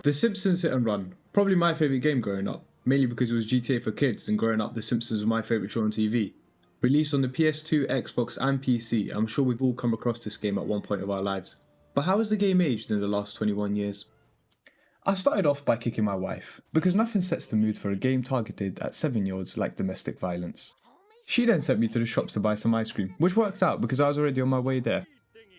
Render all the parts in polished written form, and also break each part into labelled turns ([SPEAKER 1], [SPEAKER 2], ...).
[SPEAKER 1] The Simpsons Hit and Run, probably my favourite game growing up, mainly because it was GTA for kids and growing up The Simpsons was my favourite show on TV. Released on the PS2, Xbox and PC, I'm sure we've all come across this game at one point of our lives. But how has the game aged in the last 21 years? I started off by kicking my wife, because nothing sets the mood for a game targeted at 7-year-olds like domestic violence. She then sent me to the shops to buy some ice cream, which worked out because I was already on my way there.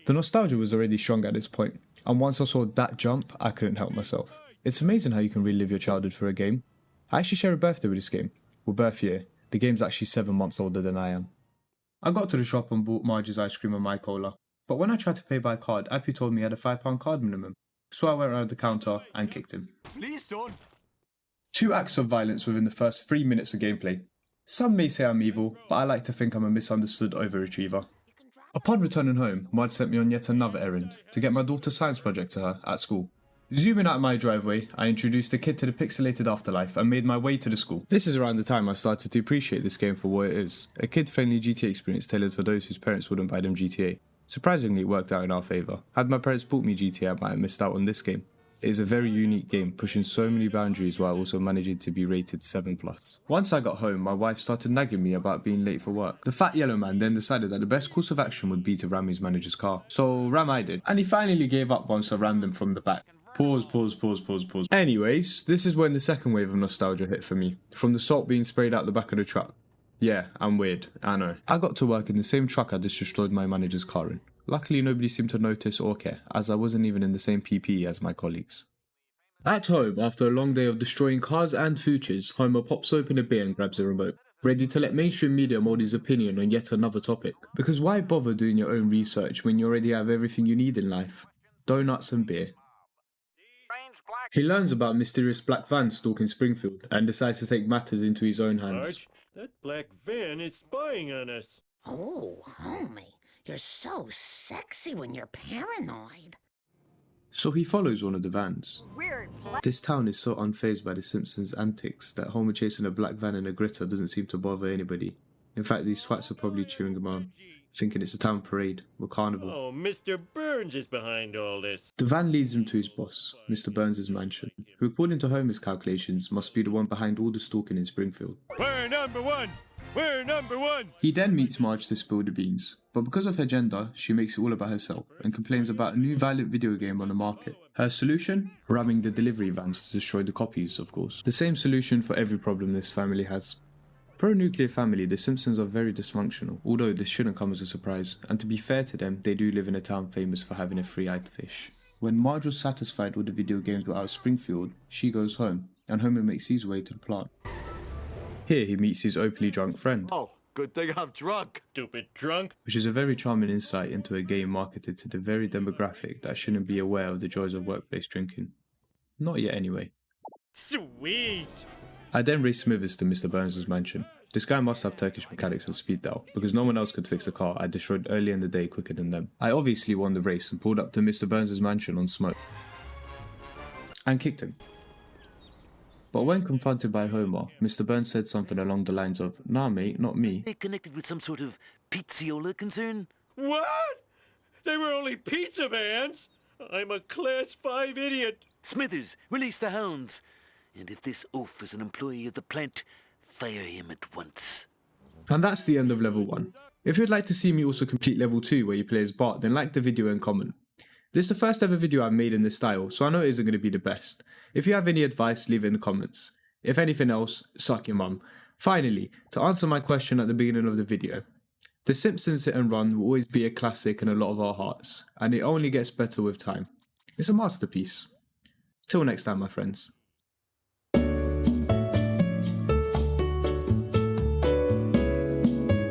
[SPEAKER 1] The nostalgia was already strong at this point, and once I saw that jump, I couldn't help myself. It's amazing how you can relive your childhood for a game. I actually share a birthday with this game. Well, birth year. The game's actually 7 months older than I am. I got to the shop and bought Marge's ice cream and my cola, but when I tried to pay by card, Appy told me he had a £5 card minimum, so I went around the counter and kicked him.
[SPEAKER 2] Please don't.
[SPEAKER 1] 2 acts of violence within the first 3 minutes of gameplay. Some may say I'm evil, but I like to think I'm a misunderstood overachiever. Upon returning home, Marge sent me on yet another errand, to get my daughter's science project to her at school. Zooming out my driveway, I introduced the kid to the pixelated afterlife and made my way to the school. This is around the time I started to appreciate this game for what it is, a kid-friendly GTA experience tailored for those whose parents wouldn't buy them GTA. Surprisingly, it worked out in our favour. Had my parents bought me GTA, I might have missed out on this game. It is a very unique game, pushing so many boundaries while also managing to be rated 7+. Once I got home, my wife started nagging me about being late for work. The fat yellow man then decided that the best course of action would be to ram his manager's car. So ram I did, and he finally gave up once I rammed him from the back. Pause. Anyways, this is when the second wave of nostalgia hit for me, from the salt being sprayed out the back of the truck. Yeah, I'm weird, I know. I got to work in the same truck I just destroyed my manager's car in. Luckily nobody seemed to notice or care, as I wasn't even in the same PPE as my colleagues. At home, after a long day of destroying cars and futures, Homer pops open a beer and grabs a remote, ready to let mainstream media mold his opinion on yet another topic. Because why bother doing your own research when you already have everything you need in life? Donuts and beer. He learns about mysterious black van stalking Springfield and decides to take matters into his own hands.
[SPEAKER 3] Marge, that black van is spying on us.
[SPEAKER 4] Oh, homie, you're so sexy when you're paranoid.
[SPEAKER 1] So he follows one of the vans.
[SPEAKER 4] Weird.
[SPEAKER 1] This town is so unfazed by the Simpsons' antics that Homer chasing a black van in a gritter doesn't seem to bother anybody. In fact, these twats are probably cheering him on, thinking it's a town parade or carnival.
[SPEAKER 3] Oh, Mr. Burns is behind all this.
[SPEAKER 1] The van leads him to his boss, Mr. Burns' mansion, who according to Homer's calculations must be the one behind all the stalking in Springfield.
[SPEAKER 3] We're number one! We're number one!
[SPEAKER 1] He then meets Marge to spill the beans, but because of her gender, she makes it all about herself and complains about a new violent video game on the market. Her solution? Ramming the delivery vans to destroy the copies, of course. The same solution for every problem this family has. Pro-nuclear family, the Simpsons are very dysfunctional, although this shouldn't come as a surprise, and to be fair to them, they do live in a town famous for having a three-eyed fish. When Marge was satisfied with the video games were out of Springfield, she goes home, and Homer makes his way to the plant. Here he meets his openly drunk friend.
[SPEAKER 2] Oh, good thing I'm drunk.
[SPEAKER 3] Stupid drunk.
[SPEAKER 1] Which is a very charming insight into a game marketed to the very demographic that shouldn't be aware of the joys of workplace drinking. Not yet anyway.
[SPEAKER 3] Sweet!
[SPEAKER 1] I then race Smithers to Mr. Burns' mansion. This guy must have Turkish mechanics on speed dial, because no one else could fix the car I destroyed earlier in the day quicker than them. I obviously won the race and pulled up to Mr. Burns' mansion on smoke. And kicked him. But when confronted by Homer, Mr. Burns said something along the lines of, "Nah mate, not me."
[SPEAKER 5] They connected with some sort of pizziola concern?
[SPEAKER 3] What? They were only pizza vans? I'm a class 5 idiot.
[SPEAKER 5] Smithers, release the hounds. And if this oaf is an employee of the plant, fire him at once.
[SPEAKER 1] And that's the end of level 1. If you'd like to see me also complete level 2 where you play as Bart, then like the video and comment. This is the first ever video I've made in this style, so I know it isn't going to be the best. If you have any advice, leave it in the comments. If anything else, suck your mum. Finally, to answer my question at the beginning of the video, The Simpsons Hit and Run will always be a classic in a lot of our hearts, and it only gets better with time. It's a masterpiece. Till next time, my friends.